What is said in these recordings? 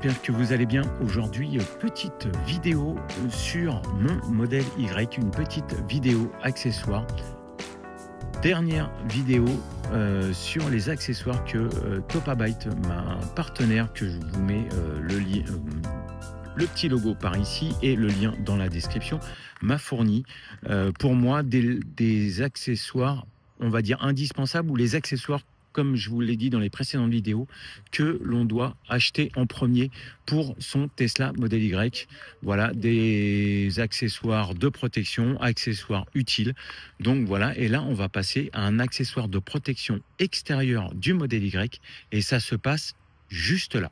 j'espère que vous allez bien. Aujourd'hui, petite vidéo sur mon modèle Y, une petite vidéo accessoire. Dernière vidéo sur les accessoires que Topabyte, ma partenaire, que je vous mets le petit logo par ici et le lien dans la description, m'a fourni pour moi des accessoires, on va dire indispensables, ou les accessoires, comme je vous l'ai dit dans les précédentes vidéos, que l'on doit acheter en premier pour son Tesla Model Y. Voilà, des accessoires de protection, accessoires utiles. Donc voilà, et là on va passer à un accessoire de protection extérieure du Model Y, et ça se passe juste là.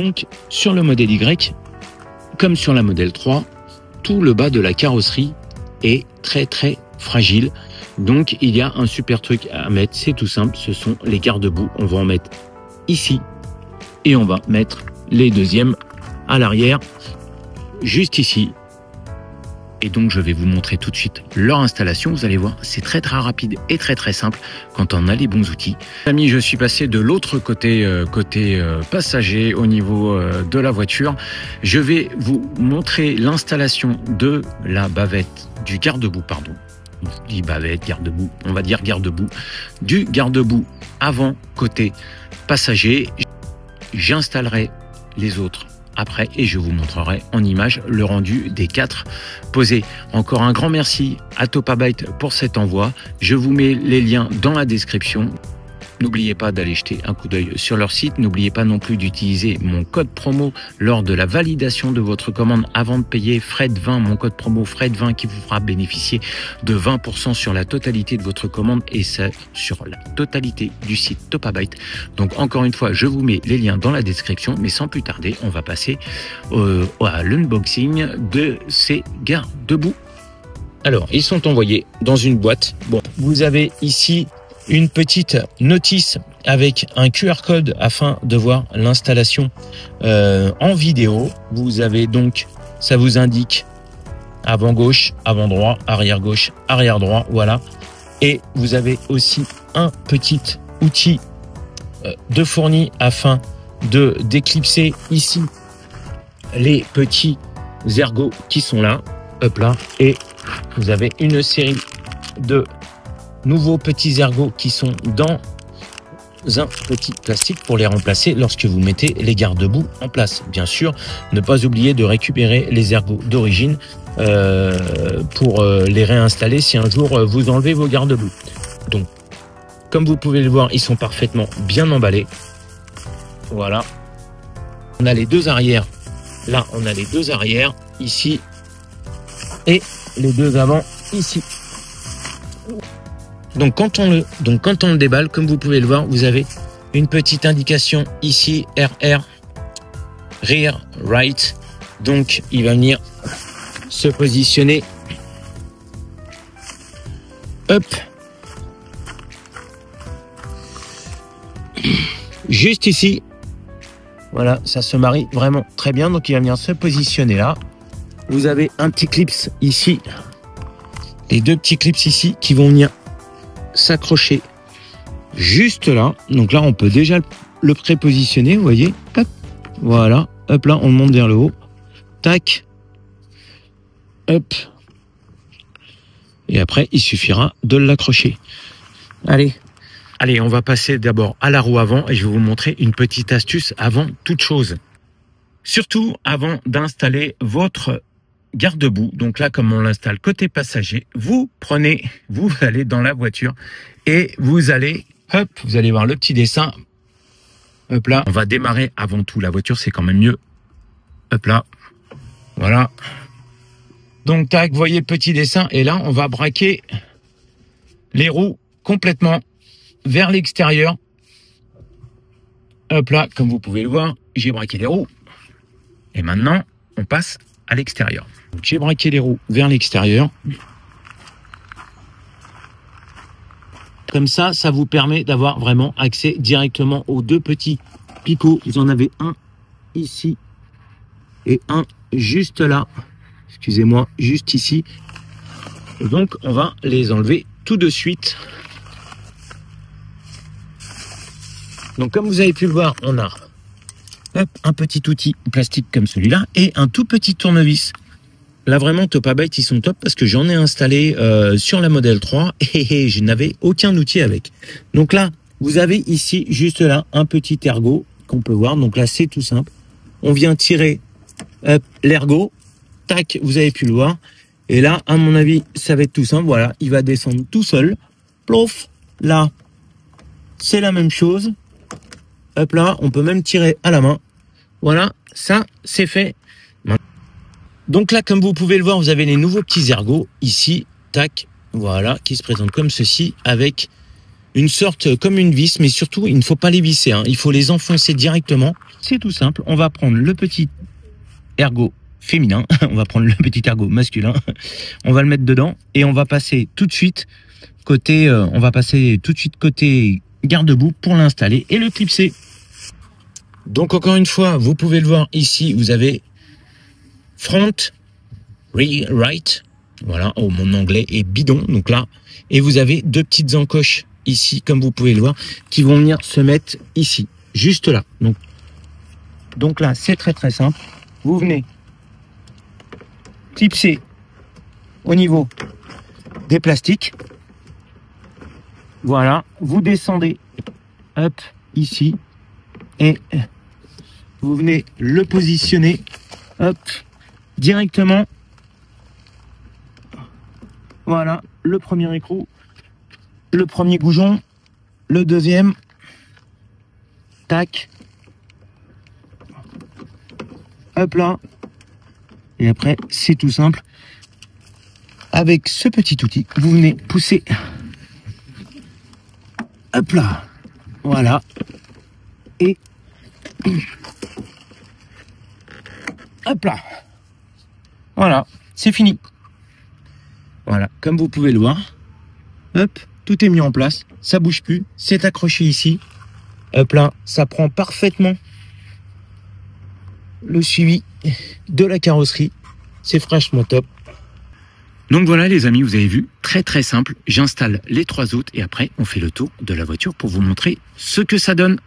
Donc sur le Model Y, comme sur la Model 3, tout le bas de la carrosserie est très fragile. Donc il y a un super truc à mettre, c'est tout simple, ce sont les garde-boue. On va en mettre ici et on va mettre les deuxièmes à l'arrière, juste ici. Et donc je vais vous montrer tout de suite leur installation. Vous allez voir, c'est très rapide et très simple quand on a les bons outils. Amis, je suis passé de l'autre côté, passager au niveau de la voiture. Je vais vous montrer l'installation de la bavette, du garde-boue, pardon. Je dis bavette, garde-boue, on va dire garde-boue. Du garde-boue avant côté passager. J'installerai les autres après et je vous montrerai en image le rendu des 4 posés. Encore un grand merci à Topabyte pour cet envoi. Je vous mets les liens dans la description. N'oubliez pas d'aller jeter un coup d'œil sur leur site. N'oubliez pas non plus d'utiliser mon code promo lors de la validation de votre commande avant de payer Fred20, mon code promo Fred20 qui vous fera bénéficier de 20% sur la totalité de votre commande, et ça sur la totalité du site Topabyte. Donc encore une fois, je vous mets les liens dans la description, mais sans plus tarder, on va passer à l'unboxing de ces garde-boue. Alors, ils sont envoyés dans une boîte. Bon, vous avez ici une petite notice avec un QR code afin de voir l'installation en vidéo. Vous avez donc, ça vous indique avant gauche, avant droit, arrière gauche, arrière droit, voilà. Et vous avez aussi un petit outil de fourni afin de déclipser ici les petits ergots qui sont là, hop là, et vous avez une série de nouveaux petits ergots qui sont dans un petit plastique pour les remplacer lorsque vous mettez les garde-boue en place. Bien sûr, ne pas oublier de récupérer les ergots d'origine pour les réinstaller si un jour vous enlevez vos garde-boue. Donc, comme vous pouvez le voir, ils sont parfaitement bien emballés. Voilà. On a les deux arrières. Là, on a les deux arrières ici et les deux avant ici. Donc quand on le déballe, comme vous pouvez le voir, vous avez une petite indication ici, RR, Rear Right. Donc il va venir se positionner, hop, juste ici. Voilà, ça se marie vraiment très bien. Donc il va venir se positionner là. Vous avez un petit clips ici, les deux petits clips ici qui vont venir s'accrocher juste là. Donc là on peut déjà le prépositionner, vous voyez, hop, voilà, hop là on le monte vers le haut, tac, hop, et après il suffira de l'accrocher. Allez, on va passer d'abord à la roue avant et je vais vous montrer une petite astuce avant toute chose. Surtout avant d'installer votre garde-boue. Donc là, comme on l'installe côté passager, vous allez dans la voiture et vous allez, hop, vous allez voir le petit dessin. Hop là, on va démarrer avant tout la voiture, c'est quand même mieux. Hop là, voilà. Donc tac, voyez le petit dessin et là on va braquer les roues complètement vers l'extérieur. Hop là, comme vous pouvez le voir, j'ai braqué les roues. Et maintenant, on passe à l'extérieur. J'ai braqué les roues vers l'extérieur. Comme ça, ça vous permet d'avoir vraiment accès directement aux deux petits picots. Vous en avez un ici et un juste là. Excusez-moi, juste ici. Donc, on va les enlever tout de suite. Donc, comme vous avez pu le voir, on a un petit outil plastique comme celui-là et un tout petit tournevis. Là, vraiment, Topabite, ils sont top parce que j'en ai installé sur la Model 3 et je n'avais aucun outil avec. Donc là, vous avez ici, juste là, un petit ergot qu'on peut voir. Donc là, c'est tout simple. On vient tirer l'ergot. Tac, vous avez pu le voir. Et là, à mon avis, ça va être tout simple. Voilà, il va descendre tout seul. Plouf, là, c'est la même chose. Hop là, on peut même tirer à la main. Voilà, ça, c'est fait. Donc là, comme vous pouvez le voir, vous avez les nouveaux petits ergots ici, tac, voilà, qui se présentent comme ceci, avec une sorte comme une vis, mais surtout, il ne faut pas les visser, hein, il faut les enfoncer directement. C'est tout simple, on va prendre le petit ergot féminin, on va prendre le petit ergot masculin, on va le mettre dedans et on va passer tout de suite côté, côté garde-boue pour l'installer et le clipser. Donc encore une fois, vous pouvez le voir ici, vous avez front, rear, right, voilà, oh, mon anglais est bidon, donc là, et vous avez deux petites encoches ici, comme vous pouvez le voir, qui vont venir se mettre ici, juste là. Donc là, c'est très très simple. Vous venez clipser au niveau des plastiques. Voilà, vous descendez, hop, ici, et vous venez le positionner, hop, directement. Voilà, le premier écrou, le premier goujon, le deuxième, tac, hop là, et après c'est tout simple. Avec ce petit outil, vous venez pousser, hop là, voilà, et hop là, voilà, c'est fini. Voilà, comme vous pouvez le voir, hop, tout est mis en place, ça bouge plus, c'est accroché ici, hop là, ça prend parfaitement le suivi de la carrosserie, c'est franchement top. Donc voilà les amis, vous avez vu, très très simple, j'installe les trois autres et après on fait le tour de la voiture pour vous montrer ce que ça donne.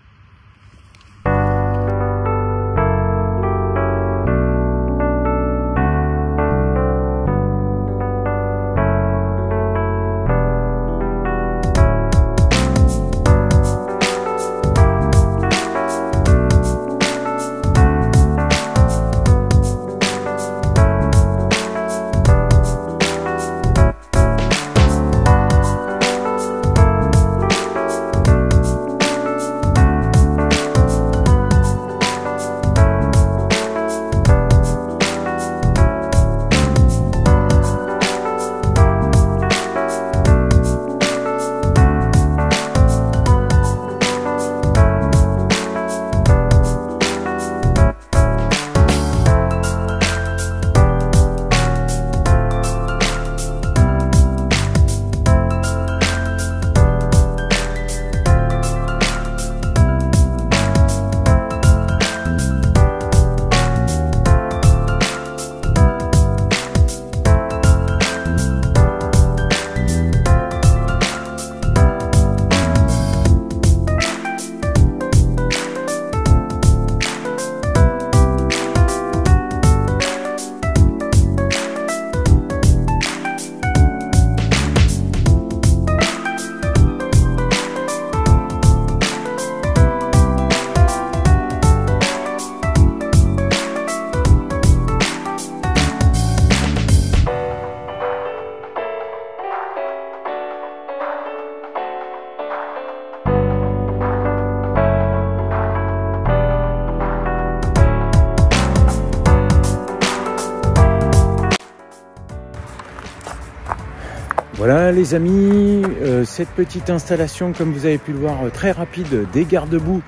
Voilà les amis, cette petite installation, comme vous avez pu le voir, très rapide des garde-boue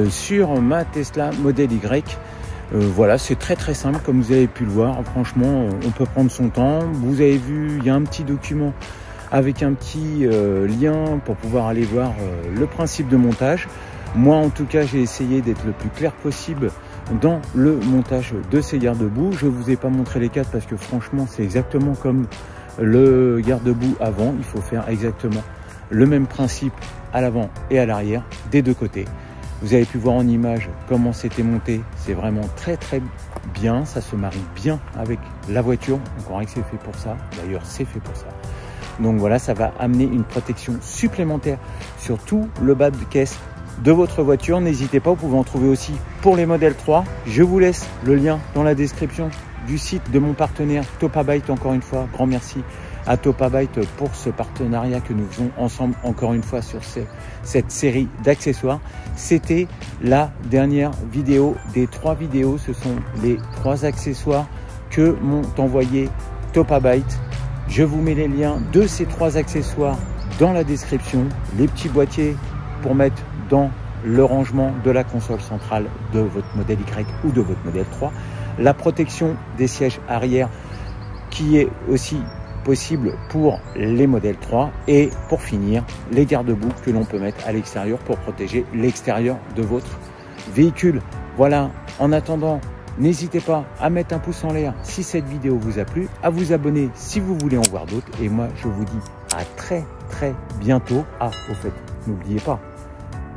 sur ma Tesla Model Y. Voilà, c'est très simple comme vous avez pu le voir. Franchement, on peut prendre son temps. Vous avez vu, il y a un petit document avec un petit lien pour pouvoir aller voir le principe de montage. Moi en tout cas, j'ai essayé d'être le plus clair possible dans le montage de ces garde-boue. Je vous ai pas montré les quatre parce que franchement, c'est exactement comme le garde-boue avant. Il faut faire exactement le même principe à l'avant et à l'arrière des deux côtés. Vous avez pu voir en image comment c'était monté. C'est vraiment très bien. Ça se marie bien avec la voiture. Encore que c'est fait pour ça. D'ailleurs, c'est fait pour ça. Donc voilà, ça va amener une protection supplémentaire sur tout le bas de caisse de votre voiture. N'hésitez pas, vous pouvez en trouver aussi pour les modèles 3. Je vous laisse le lien dans la description du site de mon partenaire Topabyte. Encore une fois, grand merci à Topabyte pour ce partenariat que nous faisons ensemble, encore une fois, sur cette série d'accessoires. C'était la dernière vidéo des 3 vidéos. Ce sont les 3 accessoires que m'ont envoyé Topabyte. Je vous mets les liens de ces 3 accessoires dans la description. Les petits boîtiers pour mettre dans le rangement de la console centrale de votre modèle Y ou de votre modèle 3. La protection des sièges arrière qui est aussi possible pour les modèles 3. Et pour finir, les garde-boue que l'on peut mettre à l'extérieur pour protéger l'extérieur de votre véhicule. Voilà, en attendant, n'hésitez pas à mettre un pouce en l'air si cette vidéo vous a plu, à vous abonner si vous voulez en voir d'autres. Et moi, je vous dis à très bientôt. Ah, au fait, n'oubliez pas,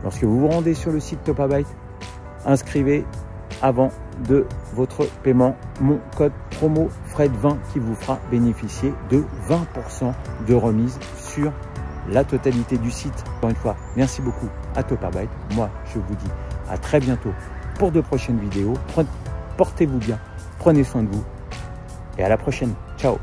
lorsque vous vous rendez sur le site Topabyte, inscrivez avant de votre paiement mon code promo Fred20 qui vous fera bénéficier de 20% de remise sur la totalité du site. Encore une fois, merci beaucoup à Topabyte. Moi, je vous dis à très bientôt pour de prochaines vidéos. Portez-vous bien, prenez soin de vous et à la prochaine. Ciao.